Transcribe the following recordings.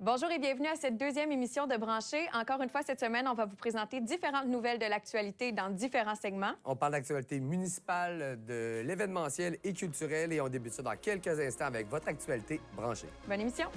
Bonjour et bienvenue à cette deuxième émission de Brancher. Encore une fois, cette semaine, on va vous présenter différentes nouvelles de l'actualité dans différents segments. On parle d'actualité municipale, de l'événementiel et culturel et on débute ça dans quelques instants avec votre actualité branchée. Bonne émission.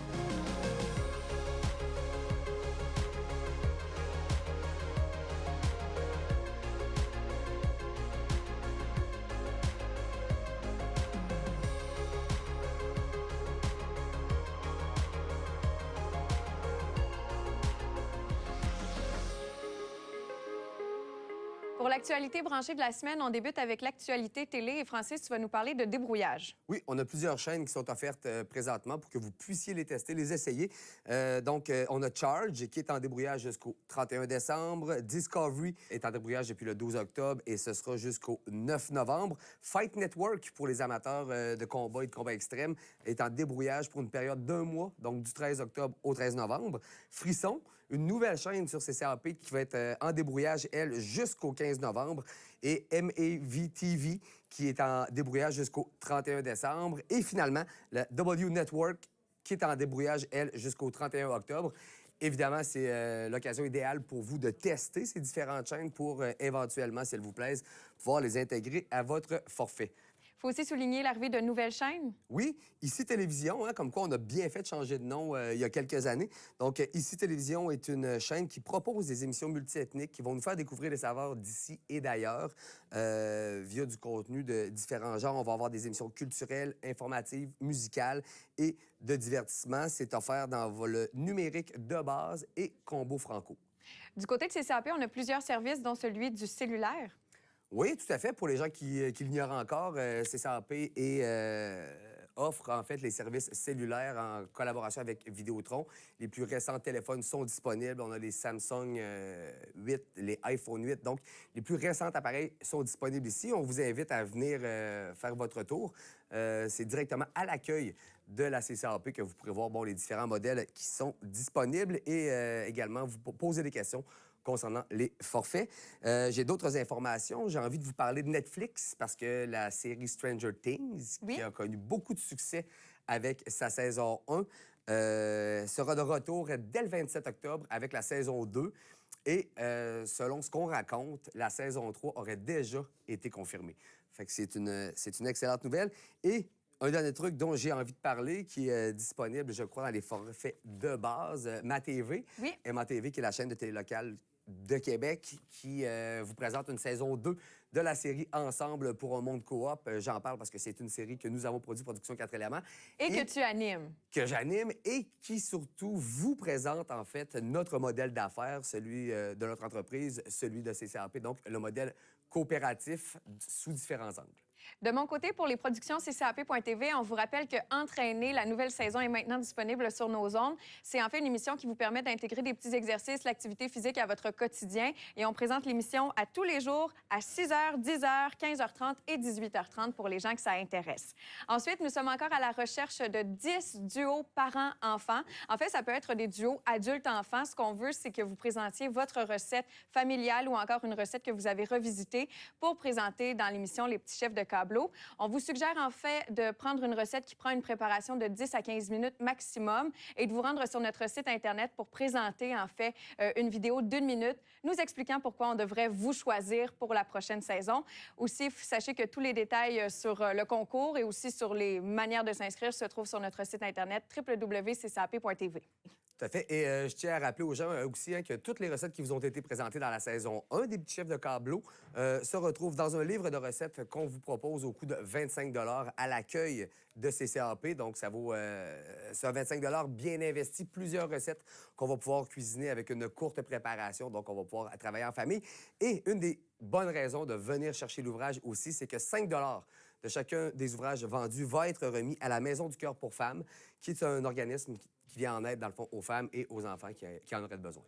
Pour l'actualité branchée de la semaine, on débute avec l'actualité télé. Et Francis, tu vas nous parler de débrouillage. Oui, on a plusieurs chaînes qui sont offertes présentement pour que vous puissiez les tester, les essayer. On a Charge qui est en débrouillage jusqu'au 31 décembre. Discovery est en débrouillage depuis le 12 octobre et ce sera jusqu'au 9 novembre. Fight Network, pour les amateurs de combat et de combat extrême, est en débrouillage pour une période d'1 mois, donc du 13 octobre au 13 novembre. Frisson, une nouvelle chaîne sur CCAP qui va être en débrouillage, elle, jusqu'au 15 novembre. Et MAV-TV, qui est en débrouillage jusqu'au 31 décembre. Et finalement, le W Network, qui est en débrouillage, elle, jusqu'au 31 octobre. Évidemment, c'est l'occasion idéale pour vous de tester ces différentes chaînes pour éventuellement, s'il vous plaise, pouvoir les intégrer à votre forfait. Il faut aussi souligner l'arrivée de nouvelles chaînes. Oui, Ici Télévision, comme quoi on a bien fait de changer de nom il y a quelques années. Donc, Ici Télévision est une chaîne qui propose des émissions multiethniques qui vont nous faire découvrir les saveurs d'ici et d'ailleurs via du contenu de différents genres. On va avoir des émissions culturelles, informatives, musicales et de divertissement. C'est offert dans le numérique de base et combo franco. Du côté de CCAP, on a plusieurs services, dont celui du cellulaire. Oui, tout à fait. Pour les gens qui l'ignorent encore, CCAP offre en fait les services cellulaires en collaboration avec Vidéotron. Les plus récents téléphones sont disponibles. On a les Samsung 8, les iPhone 8. Donc, les plus récents appareils sont disponibles ici. On vous invite à venir faire votre tour. C'est directement à l'accueil de la CCAP que vous pourrez voir les différents modèles qui sont disponibles et également vous poser des questions concernant les forfaits. J'ai d'autres informations. J'ai envie de vous parler de Netflix parce que la série Stranger Things, qui a connu beaucoup de succès avec sa saison 1, sera de retour dès le 27 octobre avec la saison 2. Et selon ce qu'on raconte, la saison 3 aurait déjà été confirmée. Fait que c'est une excellente nouvelle. Et un dernier truc dont j'ai envie de parler, qui est disponible, je crois, dans les forfaits de base, MaTV. Oui. Et MaTV, qui est la chaîne de télé locale de Québec, qui vous présente une saison 2 de la série Ensemble pour un monde coop. J'en parle parce que c'est une série que nous avons produite, Production 4 éléments. Et que tu animes. Que j'anime et qui, surtout, vous présente, en fait, notre modèle d'affaires, celui de notre entreprise, celui de CCAP, donc le modèle coopératif sous différents angles. De mon côté, pour les productions CCAP.tv, on vous rappelle que Entraîner, la nouvelle saison, est maintenant disponible sur nos ondes. C'est en fait une émission qui vous permet d'intégrer des petits exercices, l'activité physique à votre quotidien. Et on présente l'émission à tous les jours à 6h, 10h, 15h30 et 18h30 pour les gens que ça intéresse. Ensuite, nous sommes encore à la recherche de 10 duos parents-enfants. En fait, ça peut être des duos adultes-enfants. Ce qu'on veut, c'est que vous présentiez votre recette familiale ou encore une recette que vous avez revisitée pour présenter dans l'émission Les petits chefs de Cablo. On vous suggère en fait de prendre une recette qui prend une préparation de 10 à 15 minutes maximum et de vous rendre sur notre site Internet pour présenter en fait une vidéo d'1 minute nous expliquant pourquoi on devrait vous choisir pour la prochaine saison. Aussi, sachez que tous les détails sur le concours et aussi sur les manières de s'inscrire se trouvent sur notre site Internet www.ccap.tv. Tout à fait. Et je tiens à rappeler aux gens aussi que toutes les recettes qui vous ont été présentées dans la saison 1 des petits chefs de Cablo se retrouvent dans un livre de recettes qu'on vous propose au coût de 25 $ à l'accueil de CCAP. Donc, ça vaut ce 25 $ bien investi. Plusieurs recettes qu'on va pouvoir cuisiner avec une courte préparation. Donc, on va pouvoir travailler en famille. Et une des bonnes raisons de venir chercher l'ouvrage aussi, c'est que 5 $ de chacun des ouvrages vendus va être remis à la Maison du cœur pour femmes, qui est un organisme qui vient en aide, dans le fond, aux femmes et aux enfants qui en auraient besoin.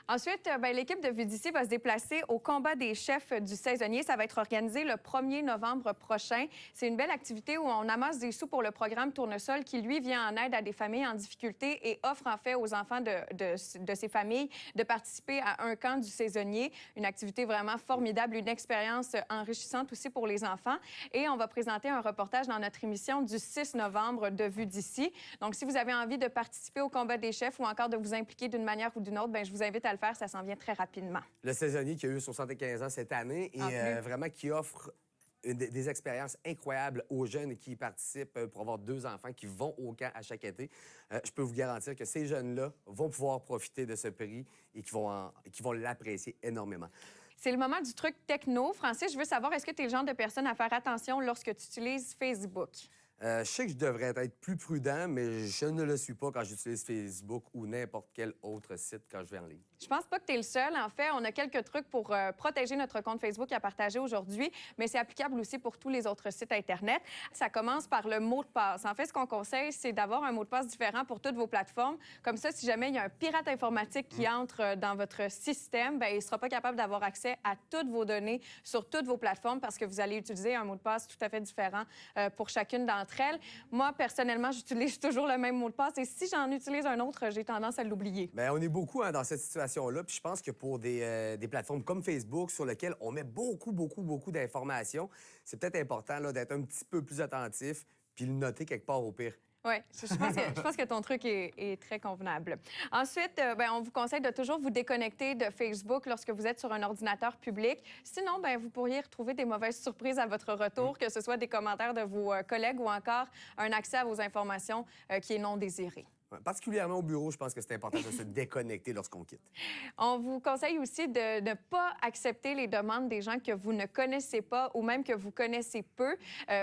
Ensuite, l'équipe de Vue d'ici va se déplacer au combat des chefs du saisonnier. Ça va être organisé le 1er novembre prochain. C'est une belle activité où on amasse des sous pour le programme Tournesol qui, lui, vient en aide à des familles en difficulté et offre en fait aux enfants de ces familles de participer à un camp du saisonnier. Une activité vraiment formidable, une expérience enrichissante aussi pour les enfants. Et on va présenter un reportage dans notre émission du 6 novembre de Vue d'ici. Donc, si vous avez envie de participer au combat des chefs ou encore de vous impliquer d'une manière ou d'une autre, je vous invite à le faire, ça s'en vient très rapidement. Le saisonnier qui a eu 75 ans cette année et vraiment qui offre des expériences incroyables aux jeunes qui y participent pour avoir 2 enfants qui vont au camp à chaque été. Je peux vous garantir que ces jeunes-là vont pouvoir profiter de ce prix et qui vont l'apprécier énormément. C'est le moment du truc techno. Francis, je veux savoir, est-ce que tu es le genre de personne à faire attention lorsque tu utilises Facebook? Je sais que je devrais être plus prudent, mais je ne le suis pas quand j'utilise Facebook ou n'importe quel autre site quand je vais en ligne. Je pense pas que tu es le seul. En fait, on a quelques trucs pour protéger notre compte Facebook à partager aujourd'hui, mais c'est applicable aussi pour tous les autres sites Internet. Ça commence par le mot de passe. En fait, ce qu'on conseille, c'est d'avoir un mot de passe différent pour toutes vos plateformes. Comme ça, si jamais il y a un pirate informatique qui entre dans votre système, il ne sera pas capable d'avoir accès à toutes vos données sur toutes vos plateformes parce que vous allez utiliser un mot de passe tout à fait différent pour chacune d'entre elles. Moi, personnellement, j'utilise toujours le même mot de passe et si j'en utilise un autre, j'ai tendance à l'oublier. Bien, on est beaucoup dans cette situation-là. Puis je pense que pour des plateformes comme Facebook, sur lesquelles on met beaucoup d'informations, c'est peut-être important d'être un petit peu plus attentif puis le noter quelque part au pire. Oui, je pense que ton truc est très convenable. Ensuite, on vous conseille de toujours vous déconnecter de Facebook lorsque vous êtes sur un ordinateur public. Sinon, vous pourriez retrouver des mauvaises surprises à votre retour, que ce soit des commentaires de vos collègues ou encore un accès à vos informations qui est non désiré. Particulièrement au bureau, je pense que c'est important de se déconnecter lorsqu'on quitte. On vous conseille aussi de ne pas accepter les demandes des gens que vous ne connaissez pas ou même que vous connaissez peu,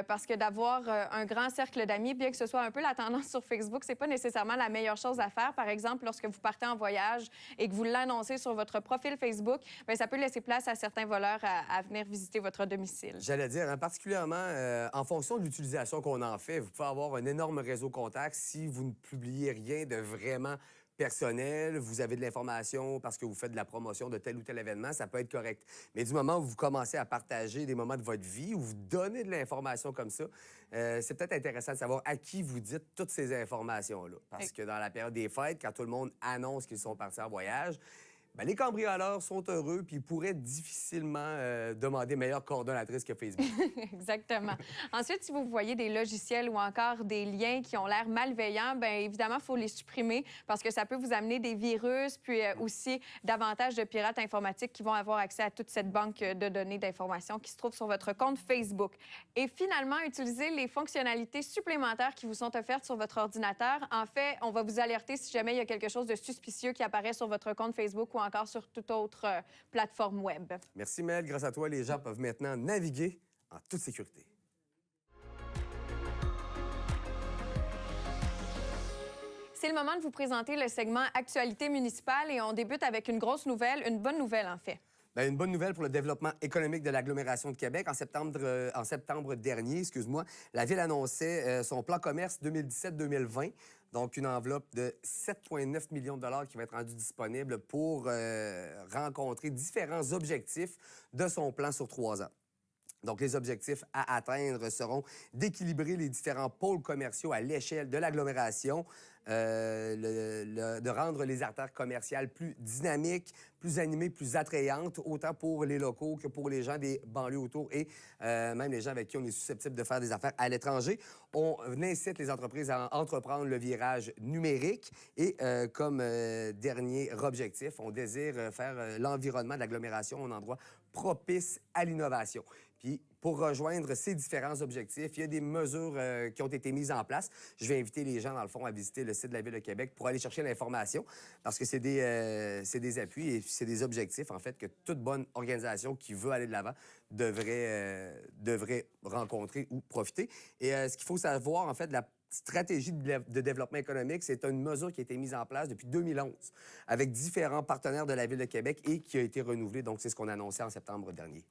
parce que d'avoir un grand cercle d'amis, bien que ce soit un peu la tendance sur Facebook, c'est pas nécessairement la meilleure chose à faire. Par exemple, lorsque vous partez en voyage et que vous l'annoncez sur votre profil Facebook, ça peut laisser place à certains voleurs à venir visiter votre domicile. J'allais dire, particulièrement en fonction de l'utilisation qu'on en fait, vous pouvez avoir un énorme réseau contact si vous ne publiez rien de vraiment personnel, vous avez de l'information parce que vous faites de la promotion de tel ou tel événement, ça peut être correct. Mais du moment où vous commencez à partager des moments de votre vie, où vous donnez de l'information comme ça, c'est peut-être intéressant de savoir à qui vous dites toutes ces informations-là. Parce que dans la période des fêtes, quand tout le monde annonce qu'ils sont partis en voyage, les cambrioleurs sont heureux puis ils pourraient difficilement demander meilleure coordonnatrice que Facebook. Exactement. Ensuite, si vous voyez des logiciels ou encore des liens qui ont l'air malveillants, évidemment, il faut les supprimer parce que ça peut vous amener des virus, puis aussi davantage de pirates informatiques qui vont avoir accès à toute cette banque de données d'informations qui se trouve sur votre compte Facebook. Et finalement, utilisez les fonctionnalités supplémentaires qui vous sont offertes sur votre ordinateur. En fait, on va vous alerter si jamais il y a quelque chose de suspicieux qui apparaît sur votre compte Facebook ou encore sur toute autre plateforme web. Merci, Mel. Grâce à toi, les gens peuvent maintenant naviguer en toute sécurité. C'est le moment de vous présenter le segment Actualité municipale et on débute avec une grosse nouvelle, une bonne nouvelle en fait. Une bonne nouvelle pour le développement économique de l'agglomération de Québec. En septembre dernier, la Ville annonçait son plan commerce 2017-2020. Donc, une enveloppe de 7,9 millions de dollars qui va être rendue disponible pour rencontrer différents objectifs de son plan sur 3 ans. Donc, les objectifs à atteindre seront d'équilibrer les différents pôles commerciaux à l'échelle de l'agglomération, de rendre les artères commerciales plus dynamiques, plus animées, plus attrayantes, autant pour les locaux que pour les gens des banlieues autour et même les gens avec qui on est susceptible de faire des affaires à l'étranger. On incite les entreprises à entreprendre le virage numérique et comme dernier objectif, on désire faire l'environnement de l'agglomération un endroit propice à l'innovation. Puis, pour rejoindre ces différents objectifs, il y a des mesures qui ont été mises en place. Je vais inviter les gens, dans le fond, à visiter le site de la Ville de Québec pour aller chercher l'information parce que c'est des appuis et c'est des objectifs, en fait, que toute bonne organisation qui veut aller de l'avant devrait rencontrer ou profiter. Et ce qu'il faut savoir, en fait, la stratégie de développement économique, c'est une mesure qui a été mise en place depuis 2011 avec différents partenaires de la Ville de Québec et qui a été renouvelée. Donc, c'est ce qu'on a annoncé en septembre dernier.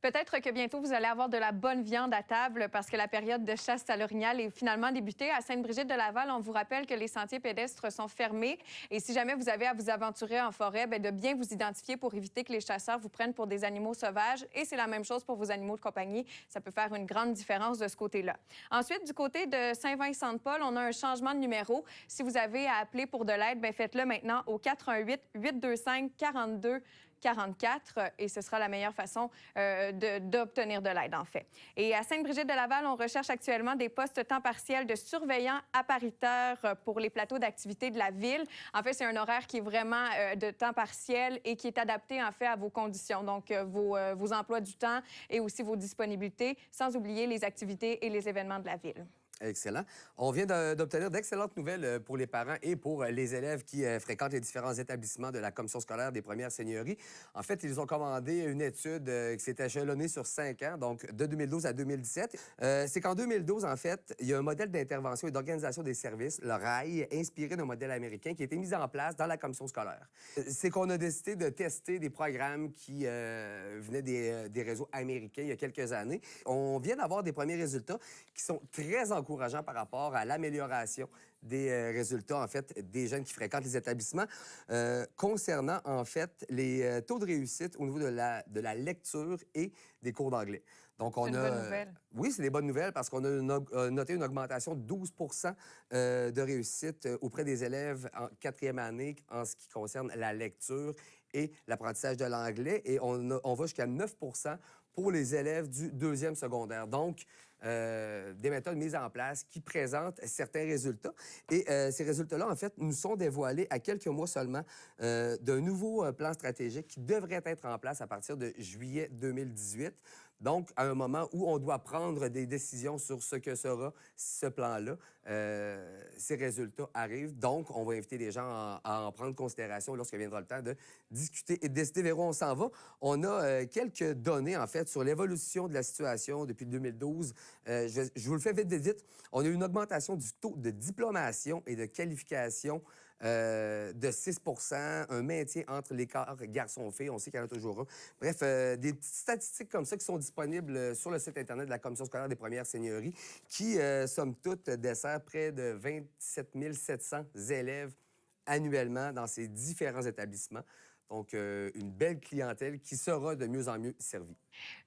Peut-être que bientôt, vous allez avoir de la bonne viande à table parce que la période de chasse à l'orignal est finalement débutée. À Sainte-Brigitte-de-Laval, on vous rappelle que les sentiers pédestres sont fermés. Et si jamais vous avez à vous aventurer en forêt, bien, de bien vous identifier pour éviter que les chasseurs vous prennent pour des animaux sauvages. Et c'est la même chose pour vos animaux de compagnie. Ça peut faire une grande différence de ce côté-là. Ensuite, du côté de Saint-Vincent-de-Paul, on a un changement de numéro. Si vous avez à appeler pour de l'aide, bien, faites-le maintenant au 418-825-42 44 et ce sera la meilleure façon d'obtenir de l'aide, en fait. Et à Sainte-Brigitte-de-Laval, on recherche actuellement des postes temps partiel de surveillants appariteurs pour les plateaux d'activité de la ville. En fait, c'est un horaire qui est vraiment de temps partiel et qui est adapté, en fait, à vos conditions, donc vos emplois du temps et aussi vos disponibilités, sans oublier les activités et les événements de la ville. Excellent. On vient d'obtenir d'excellentes nouvelles pour les parents et pour les élèves qui fréquentent les différents établissements de la Commission scolaire des Premières Seigneuries. En fait, ils ont commandé une étude qui s'est échelonnée sur 5 ans, donc de 2012 à 2017. C'est qu'en 2012, en fait, il y a un modèle d'intervention et d'organisation des services, le RAI, inspiré d'un modèle américain qui a été mis en place dans la Commission scolaire. C'est qu'on a décidé de tester des programmes qui venaient des réseaux américains il y a quelques années. On vient d'avoir des premiers résultats qui sont très encourageants par rapport à l'amélioration des résultats, en fait, des jeunes qui fréquentent les établissements, concernant, en fait, les taux de réussite au niveau de la lecture et des cours d'anglais. Donc, C'est une bonne nouvelle. Oui, c'est des bonnes nouvelles parce qu'on a noté une augmentation de 12 de réussite auprès des élèves en 4e année en ce qui concerne la lecture et l'apprentissage de l'anglais. Et on va jusqu'à 9 pour les élèves du 2e secondaire. Donc, des méthodes mises en place qui présentent certains résultats. Et ces résultats-là, en fait, nous sont dévoilés à quelques mois seulement d'un nouveau plan stratégique qui devrait être en place à partir de juillet 2018. Donc, à un moment où on doit prendre des décisions sur ce que sera ce plan-là, ces résultats arrivent. Donc, on va inviter les gens à en prendre considération lorsque viendra le temps de discuter et de décider vers où on s'en va. On a quelques données, en fait, sur l'évolution de la situation depuis 2012. Je vous le fais vite. On a eu une augmentation du taux de diplomation et de qualification de 6 un maintien entre l'écart garçons-filles. On sait qu'il y en a toujours un. Bref, des petites statistiques comme ça qui sont disponibles sur le site Internet de la Commission scolaire des Premières Seigneuries qui, somme toute, dessert près de 27 700 élèves annuellement dans ces différents établissements. Donc, une belle clientèle qui sera de mieux en mieux servie.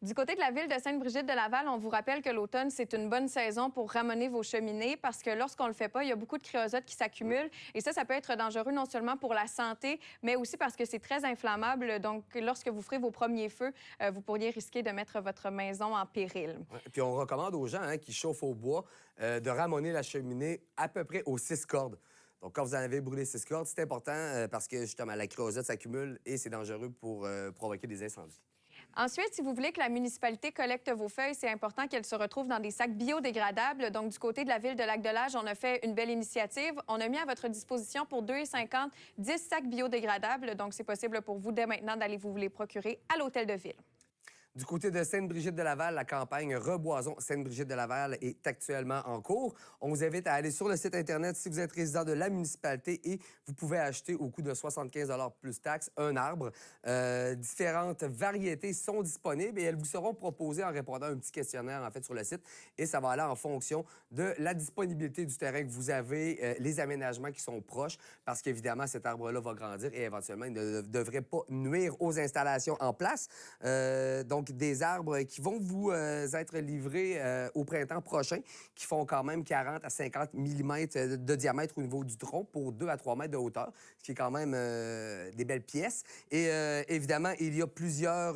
Du côté de la ville de Sainte-Brigitte-de-Laval, on vous rappelle que l'automne, c'est une bonne saison pour ramener vos cheminées parce que lorsqu'on le fait pas, il y a beaucoup de créosote qui s'accumulent et ça peut être dangereux non seulement pour la santé, mais aussi parce que c'est très inflammable. Donc, lorsque vous ferez vos premiers feux, vous pourriez risquer de mettre votre maison en péril. Ouais. Puis on recommande aux gens qui chauffent au bois de ramener la cheminée à peu près aux 6 cordes. Donc, quand vous en avez brûlé 6 cordes, c'est important parce que, justement, la créosote s'accumule et c'est dangereux pour provoquer des incendies. Ensuite, si vous voulez que la municipalité collecte vos feuilles, c'est important qu'elles se retrouvent dans des sacs biodégradables. Donc, du côté de la ville de Lac-de-L'Âge, on a fait une belle initiative. On a mis à votre disposition pour 2,50 10 sacs biodégradables. Donc, c'est possible pour vous dès maintenant d'aller vous les procurer à l'hôtel de ville. Du côté de Sainte-Brigitte-de-Laval, la campagne Reboisons Sainte-Brigitte-de-Laval est actuellement en cours. On vous invite à aller sur le site Internet si vous êtes résident de la municipalité et vous pouvez acheter au coût de 75 plus taxes un arbre. Différentes variétés sont disponibles et elles vous seront proposées en répondant à un petit questionnaire en fait sur le site et ça va aller en fonction de la disponibilité du terrain que vous avez, les aménagements qui sont proches parce qu'évidemment cet arbre-là va grandir et éventuellement il ne devrait pas nuire aux installations en place. Donc, des arbres qui vont vous être livrés au printemps prochain, qui font quand même 40 à 50 mm de diamètre au niveau du tronc pour 2 à 3 mètres de hauteur, ce qui est quand même des belles pièces. Et évidemment, il y a plusieurs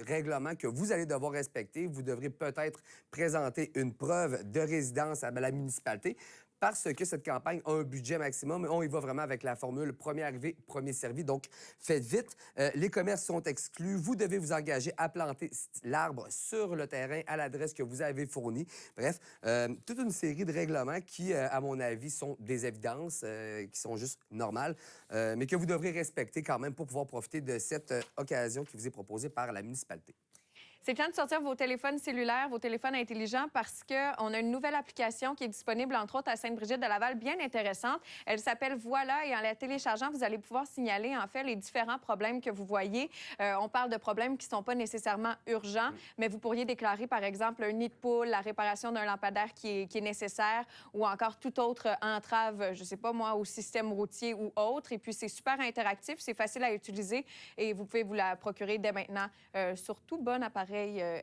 règlements que vous allez devoir respecter. Vous devrez peut-être présenter une preuve de résidence à la municipalité. Parce que cette campagne a un budget maximum, on y va vraiment avec la formule premier arrivé, premier servi. Donc, faites vite. Les commerces sont exclus. Vous devez vous engager à planter l'arbre sur le terrain à l'adresse que vous avez fournie. Bref, toute une série de règlements qui, à mon avis, sont des évidences, qui sont juste normales, mais que vous devrez respecter quand même pour pouvoir profiter de cette occasion qui vous est proposée par la municipalité. C'est le temps de sortir vos téléphones cellulaires, vos téléphones intelligents parce qu'on a une nouvelle application qui est disponible, entre autres, à Sainte-Brigitte-de-Laval, bien intéressante. Elle s'appelle Voilà et en la téléchargeant, vous allez pouvoir signaler, en fait, les différents problèmes que vous voyez. On parle de problèmes qui ne sont pas nécessairement urgents, mais vous pourriez déclarer, par exemple, un nid de poule, la réparation d'un lampadaire qui est nécessaire ou encore toute autre entrave, je ne sais pas moi, au système routier ou autre. Et puis, c'est super interactif, c'est facile à utiliser et vous pouvez vous la procurer dès maintenant sur tout bon appareil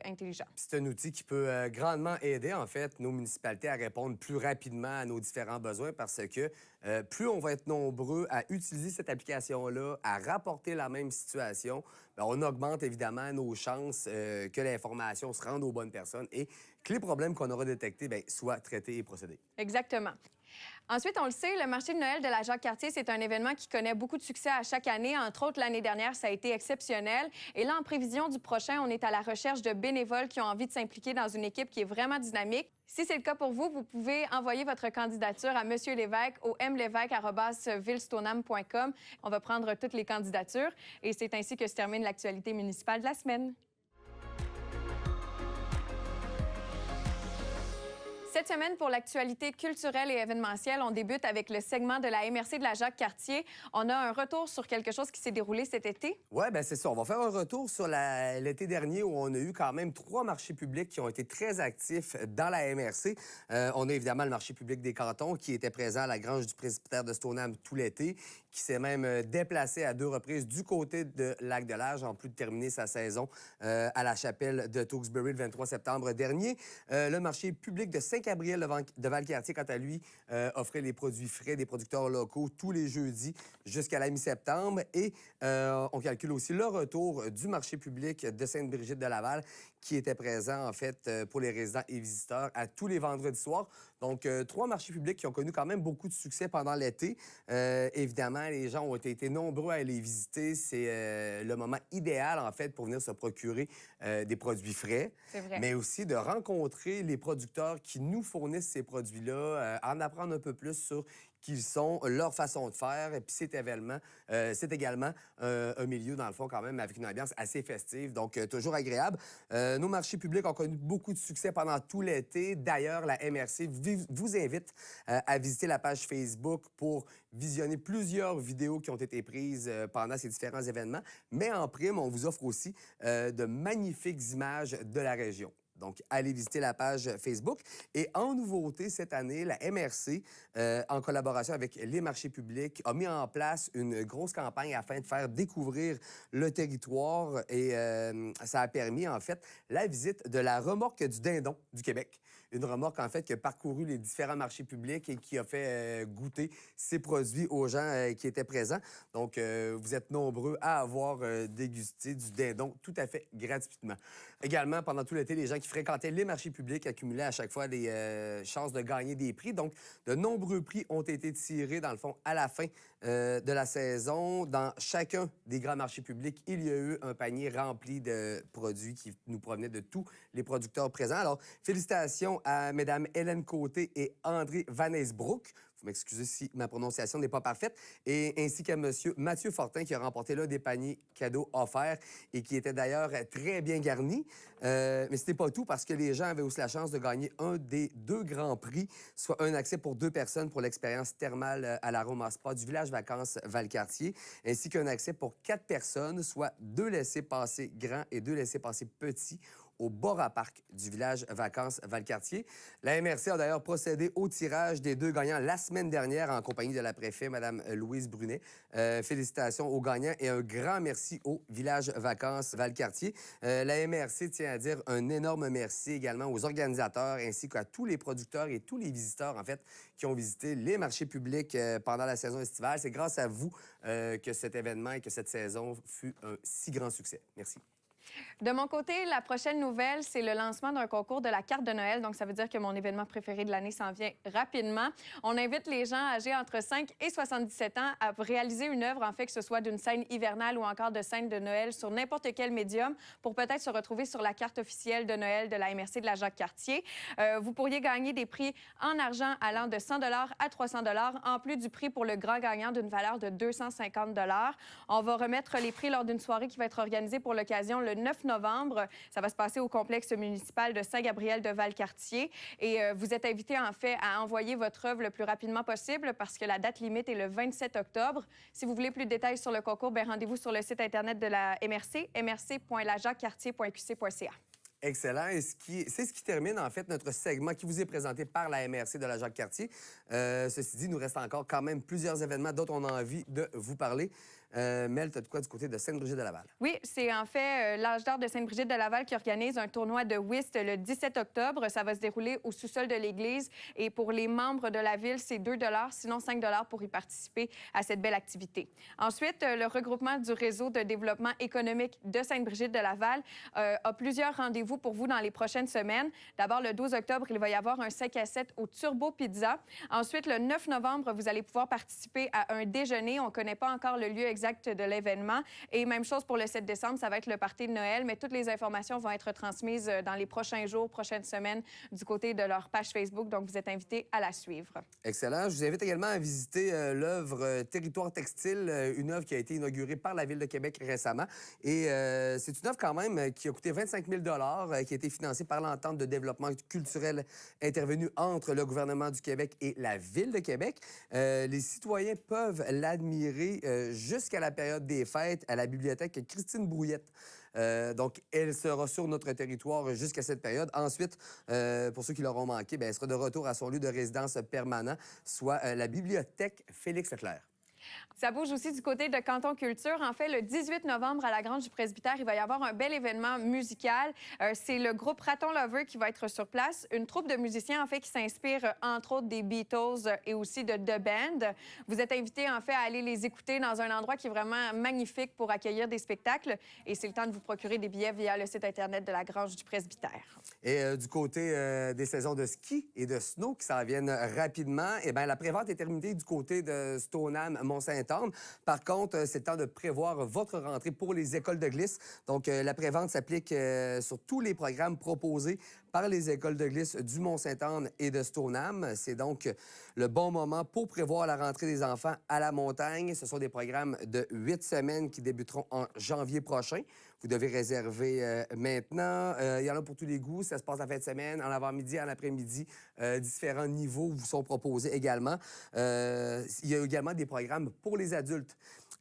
intelligent. C'est un outil qui peut grandement aider, en fait, nos municipalités à répondre plus rapidement à nos différents besoins parce que plus on va être nombreux à utiliser cette application-là, à rapporter la même situation, bien, on augmente évidemment nos chances que l'information se rende aux bonnes personnes et que les problèmes qu'on aura détectés bien, soient traités et procédés. Exactement. Ensuite, on le sait, le marché de Noël de la Jacques-Cartier, c'est un événement qui connaît beaucoup de succès à chaque année. Entre autres, l'année dernière, ça a été exceptionnel. Et là, en prévision du prochain, on est à la recherche de bénévoles qui ont envie de s'impliquer dans une équipe qui est vraiment dynamique. Si c'est le cas pour vous, vous pouvez envoyer votre candidature à Monsieur Lévesque au mlévesque@villestonham.com. On va prendre toutes les candidatures et c'est ainsi que se termine l'actualité municipale de la semaine. Cette semaine, pour l'actualité culturelle et événementielle, on débute avec le segment de la MRC de la Jacques-Cartier. On a un retour sur quelque chose qui s'est déroulé cet été. Oui, bien c'est ça. On va faire un retour sur l'été dernier où on a eu quand même 3 marchés publics qui ont été très actifs dans la MRC. On a évidemment le marché public des cantons qui était présent à la grange du presbytère de Stoneham tout l'été, qui s'est même déplacé à 2 reprises du côté de Lac-de-L'Age, en plus de terminer sa saison à la chapelle de Tewksbury le 23 septembre dernier. Le marché public de Saint-Gabriel de Valcartier, quant à lui, offrait les produits frais des producteurs locaux tous les jeudis jusqu'à la mi-septembre. Et on calcule aussi le retour du marché public de Sainte-Brigitte-de-Laval qui était présent, en fait, pour les résidents et visiteurs à tous les vendredis soirs. Donc, 3 marchés publics qui ont connu quand même beaucoup de succès pendant l'été. Évidemment, les gens ont été nombreux à les visiter. C'est le moment idéal, en fait, pour venir se procurer des produits frais. C'est vrai. Mais aussi de rencontrer les producteurs qui nous fournissent ces produits-là, en apprendre un peu plus sur qui sont, leur façon de faire. Et puis c'est également un milieu, dans le fond, quand même, avec une ambiance assez festive, donc toujours agréable. Nos marchés publics ont connu beaucoup de succès pendant tout l'été. D'ailleurs, la MRC vous invite à visiter la page Facebook pour visionner plusieurs vidéos qui ont été prises pendant ces différents événements. Mais en prime, on vous offre aussi de magnifiques images de la région. Donc, allez visiter la page Facebook. Et en nouveauté, cette année, la MRC, en collaboration avec les marchés publics, a mis en place une grosse campagne afin de faire découvrir le territoire. Et ça a permis, en fait, la visite de la remorque du dindon du Québec. Une remorque, en fait, qui a parcouru les différents marchés publics et qui a fait goûter ses produits aux gens qui étaient présents. Donc, vous êtes nombreux à avoir dégusté du dindon tout à fait gratuitement. Également, pendant tout l'été, les gens qui fréquentaient les marchés publics accumulaient à chaque fois des chances de gagner des prix. Donc, de nombreux prix ont été tirés, dans le fond, à la fin de la saison. Dans chacun des grands marchés publics, il y a eu un panier rempli de produits qui nous provenaient de tous les producteurs présents. Alors, félicitations à Mesdames Hélène Côté et André Van Esbroek. Vous m'excusez si ma prononciation n'est pas parfaite. Et ainsi qu'à Monsieur Mathieu Fortin qui a remporté l'un des paniers cadeaux offerts et qui était d'ailleurs très bien garni. Mais c'était pas tout parce que les gens avaient aussi la chance de gagner un des 2 grands prix, soit un accès pour 2 personnes pour l'expérience thermale à l'Aroma Spa du village vacances Valcartier, ainsi qu'un accès pour 4 personnes, soit 2 laissez-passer grands et 2 laissez-passer petits au Bora Park du village vacances Valcartier. La MRC a d'ailleurs procédé au tirage des 2 gagnants la semaine dernière en compagnie de la préfète, Mme Louise Brunet. Félicitations aux gagnants et un grand merci au village vacances Valcartier. La MRC tient à dire un énorme merci également aux organisateurs ainsi qu'à tous les producteurs et tous les visiteurs, en fait, qui ont visité les marchés publics pendant la saison estivale. C'est grâce à vous que cet événement et que cette saison fut un si grand succès. Merci. De mon côté, la prochaine nouvelle, c'est le lancement d'un concours de la carte de Noël. Donc, ça veut dire que mon événement préféré de l'année s'en vient rapidement. On invite les gens âgés entre 5 et 77 ans à réaliser une œuvre, en fait, que ce soit d'une scène hivernale ou encore de scène de Noël sur n'importe quel médium pour peut-être se retrouver sur la carte officielle de Noël de la MRC de la Jacques-Cartier. Vous pourriez gagner des prix en argent allant de 100 à 300 en plus du prix pour le grand gagnant d'une valeur de 250 On va remettre les prix lors d'une soirée qui va être organisée pour l'occasion le 9 novembre. Ça va se passer au complexe municipal de Saint-Gabriel-de-Valcartier. Et vous êtes invité, en fait, à envoyer votre œuvre le plus rapidement possible parce que la date limite est le 27 octobre. Si vous voulez plus de détails sur le concours, rendez-vous sur le site Internet de la MRC, mrc.lajacquescartier.qc.ca. Excellent. Et c'est ce qui termine, en fait, notre segment qui vous est présenté par la MRC de la Jacques-Cartier. Ceci dit, il nous reste encore quand même plusieurs événements dont on a envie de vous parler. Mel, tu as de quoi du côté de Sainte-Brigitte-de-Laval? Oui, c'est en fait l'Âge d'or de Sainte-Brigitte-de-Laval qui organise un tournoi de whist le 17 octobre. Ça va se dérouler au sous-sol de l'église. Et pour les membres de la ville, c'est 2 sinon 5 pour y participer à cette belle activité. Ensuite, le regroupement du réseau de développement économique de Sainte-Brigitte-de-Laval a plusieurs rendez-vous pour vous dans les prochaines semaines. D'abord, le 12 octobre, il va y avoir un 5 à 7 au Turbo Pizza. Ensuite, le 9 novembre, vous allez pouvoir participer à un déjeuner. On ne connaît pas encore le lieu exact de l'événement. Et même chose pour le 7 décembre, ça va être le party de Noël, mais toutes les informations vont être transmises dans les prochains jours, prochaines semaines, du côté de leur page Facebook. Donc, vous êtes invités à la suivre. Excellent. Je vous invite également à visiter l'œuvre Territoire textile, une œuvre qui a été inaugurée par la Ville de Québec récemment. Et c'est une œuvre quand même qui a coûté 25 000 qui a été financée par l'entente de développement culturel intervenue entre le gouvernement du Québec et la Ville de Québec. Les citoyens peuvent l'admirer jusqu'à la période des fêtes à la bibliothèque Christine Brouillette. Donc, elle sera sur notre territoire jusqu'à cette période. Ensuite, pour ceux qui l'auront manqué, elle sera de retour à son lieu de résidence permanent, soit la bibliothèque Félix-Leclerc. Ça bouge aussi du côté de Canton Culture. En fait, le 18 novembre, à la Grange du Presbytère, il va y avoir un bel événement musical. C'est le groupe Raton Lover qui va être sur place. Une troupe de musiciens, en fait, qui s'inspire, entre autres, des Beatles et aussi de The Band. Vous êtes invités, en fait, à aller les écouter dans un endroit qui est vraiment magnifique pour accueillir des spectacles. Et c'est le temps de vous procurer des billets via le site Internet de la Grange du Presbytère. Et du côté des saisons de ski et de snow qui s'en viennent rapidement, la prévente est terminée du côté de Stoneham, Mont-Saint-Anne. Par contre, c'est le temps de prévoir votre rentrée pour les écoles de glisse. Donc, la prévente s'applique sur tous les programmes proposés par les écoles de glisse du Mont-Saint-Anne et de Stoneham. C'est donc le bon moment pour prévoir la rentrée des enfants à la montagne. Ce sont des programmes de 8 semaines qui débuteront en janvier prochain. Vous devez réserver maintenant. Il y en a pour tous les goûts. Ça se passe en fin de semaine, en avant-midi, en après-midi. Différents niveaux vous sont proposés également. Il y a également des programmes pour les adultes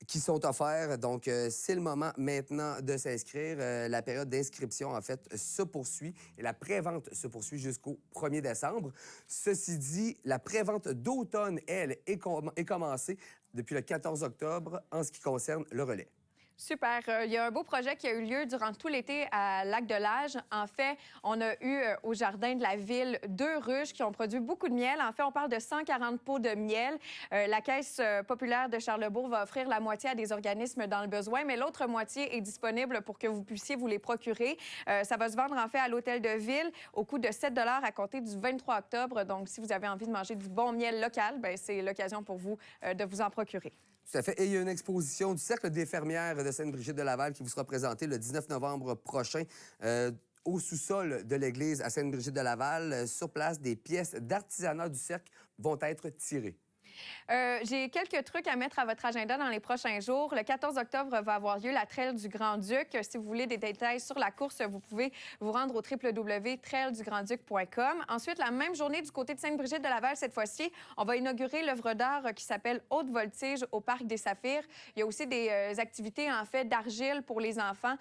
qui sont offerts. Donc, c'est le moment maintenant de s'inscrire. La période d'inscription, en fait, se poursuit et la prévente se poursuit jusqu'au 1er décembre. Ceci dit, la prévente d'automne, elle, est commencée depuis le 14 octobre en ce qui concerne le relais. Super. Il y a un beau projet qui a eu lieu durant tout l'été à Lac-de-L'Age. En fait, on a eu au jardin de la ville 2 ruches qui ont produit beaucoup de miel. En fait, on parle de 140 pots de miel. La Caisse populaire de Charlesbourg va offrir la moitié à des organismes dans le besoin, mais l'autre moitié est disponible pour que vous puissiez vous les procurer. Ça va se vendre en fait à l'hôtel de ville au coût de 7 à compter du 23 octobre. Donc, si vous avez envie de manger du bon miel local, c'est l'occasion pour vous de vous en procurer. Tout à fait. Et il y a une exposition du Cercle des fermières de Sainte-Brigitte-de-Laval qui vous sera présentée le 19 novembre prochain au sous-sol de l'église à Sainte-Brigitte-de-Laval. Sur place, des pièces d'artisanat du cercle vont être tirées. J'ai quelques trucs à mettre à votre agenda dans les prochains jours. Le 14 octobre va avoir lieu la Trail du Grand-Duc. Si vous voulez des détails sur la course, vous pouvez vous rendre au www.traildugranduc.com. Ensuite, la même journée, du côté de Sainte-Brigitte-de-Laval, cette fois-ci, on va inaugurer l'œuvre d'art qui s'appelle Haute Voltige au Parc des Saphirs. Il y a aussi des activités, en fait, d'argile pour les enfants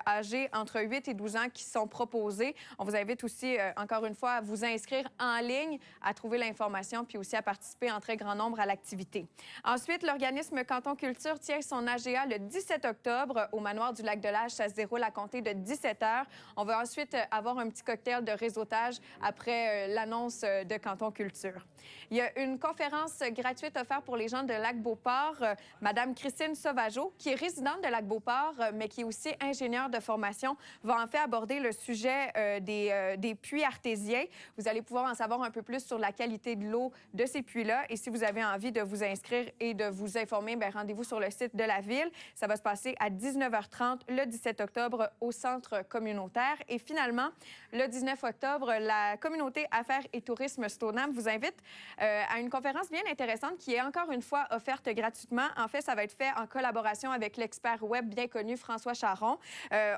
âgés entre 8 et 12 ans qui sont proposées. On vous invite aussi, encore une fois, à vous inscrire en ligne, à trouver l'information, puis aussi à participer en très grand nombre à l'activité. Ensuite, l'organisme Canton Culture tient son AGA le 17 octobre au manoir du Lac-de-L'Age. Ça se déroule à compter de 17 h. On va ensuite avoir un petit cocktail de réseautage après l'annonce de Canton Culture. Il y a une conférence gratuite offerte pour les gens de Lac-Beauport. Madame Christine Sauvageau, qui est résidente de Lac-Beauport, mais qui est aussi ingénieure de formation, va en fait aborder le sujet des puits artésiens. Vous allez pouvoir en savoir un peu plus sur la qualité de l'eau de ces puits-là. Et si vous avez avez envie de vous inscrire et de vous informer, bien, rendez-vous sur le site de la Ville. Ça va se passer à 19h30 le 17 octobre au centre communautaire. Et finalement, le 19 octobre, la communauté Affaires et Tourisme Stoneham vous invite à une conférence bien intéressante qui est encore une fois offerte gratuitement. En fait, ça va être fait en collaboration avec l'expert web bien connu François Charon.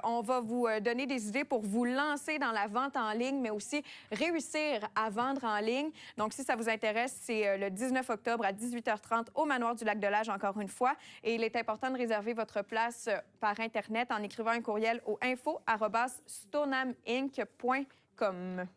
On va vous donner des idées pour vous lancer dans la vente en ligne, mais aussi réussir à vendre en ligne. Donc, si ça vous intéresse, c'est le 19 octobre à 18h30 au Manoir du Lac-de-Lage, encore une fois. Et il est important de réserver votre place par Internet en écrivant un courriel au info@stonehaminc.com.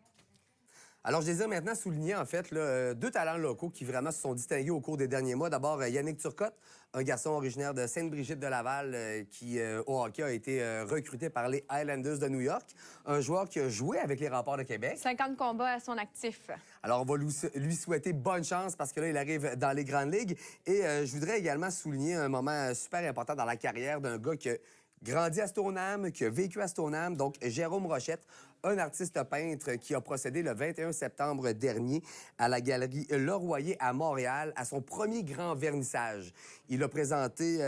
Alors, je désire maintenant souligner, en fait, là, deux talents locaux qui vraiment se sont distingués au cours des derniers mois. D'abord, Yannick Turcotte, un garçon originaire de Sainte-Brigitte de Laval qui, au hockey, a été recruté par les Highlanders de New York. Un joueur qui a joué avec les Remparts de Québec. 50 combats à son actif. Alors, on va lui souhaiter bonne chance parce que là, il arrive dans les grandes ligues. Et je voudrais également souligner un moment super important dans la carrière d'un gars qui a grandi à Stoneham, qui a vécu à Stoneham, donc Jérôme Rochette, un artiste peintre qui a procédé le 21 septembre dernier à la galerie Leroyer à Montréal à son premier grand vernissage. Il a présenté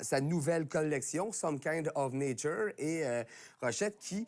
sa nouvelle collection, Some Kind of Nature, et Rochette qui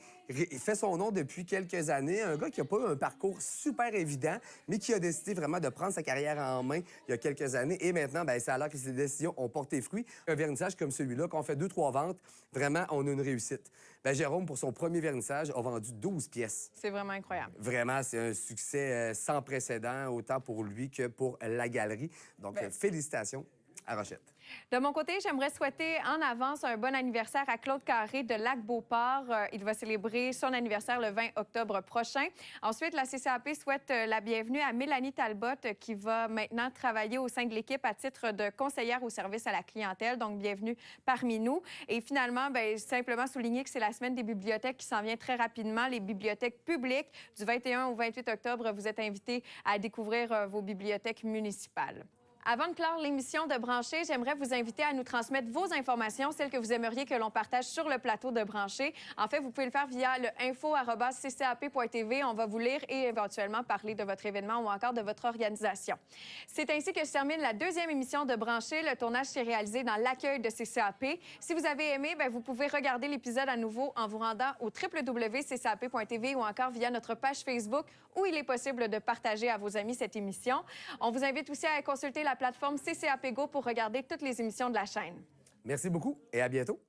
fait son nom depuis quelques années. Un gars qui n'a pas eu un parcours super évident, mais qui a décidé vraiment de prendre sa carrière en main il y a quelques années. Et maintenant, bien, c'est alors que ses décisions ont porté fruit. Un vernissage comme celui-là, quand on fait 2-3 ventes, vraiment, on a une réussite. Bien, Jérôme, pour son premier vernissage, a vendu 12 pièces. C'est vraiment incroyable. Vraiment, c'est un succès sans précédent, autant pour lui que pour la galerie. Donc, félicitations à Rochette. De mon côté, j'aimerais souhaiter en avance un bon anniversaire à Claude Carré de Lac-Beauport. Il va célébrer son anniversaire le 20 octobre prochain. Ensuite, la CCAP souhaite la bienvenue à Mélanie Talbot qui va maintenant travailler au sein de l'équipe à titre de conseillère au service à la clientèle. Donc, bienvenue parmi nous. Et finalement, bien, simplement souligner que c'est la semaine des bibliothèques qui s'en vient très rapidement. Les bibliothèques publiques, du 21 au 28 octobre, vous êtes invités à découvrir vos bibliothèques municipales. Avant de clore l'émission de Brancher, j'aimerais vous inviter à nous transmettre vos informations, celles que vous aimeriez que l'on partage sur le plateau de Brancher. En fait, vous pouvez le faire via le info@ccap.tv. On va vous lire et éventuellement parler de votre événement ou encore de votre organisation. C'est ainsi que se termine la deuxième émission de Brancher. Le tournage s'est réalisé dans l'accueil de CCAP. Si vous avez aimé, bien, vous pouvez regarder l'épisode à nouveau en vous rendant au www.ccap.tv ou encore via notre page Facebook où il est possible de partager à vos amis cette émission. On vous invite aussi à consulter la plateforme CCAP Go pour regarder toutes les émissions de la chaîne. Merci beaucoup et à bientôt.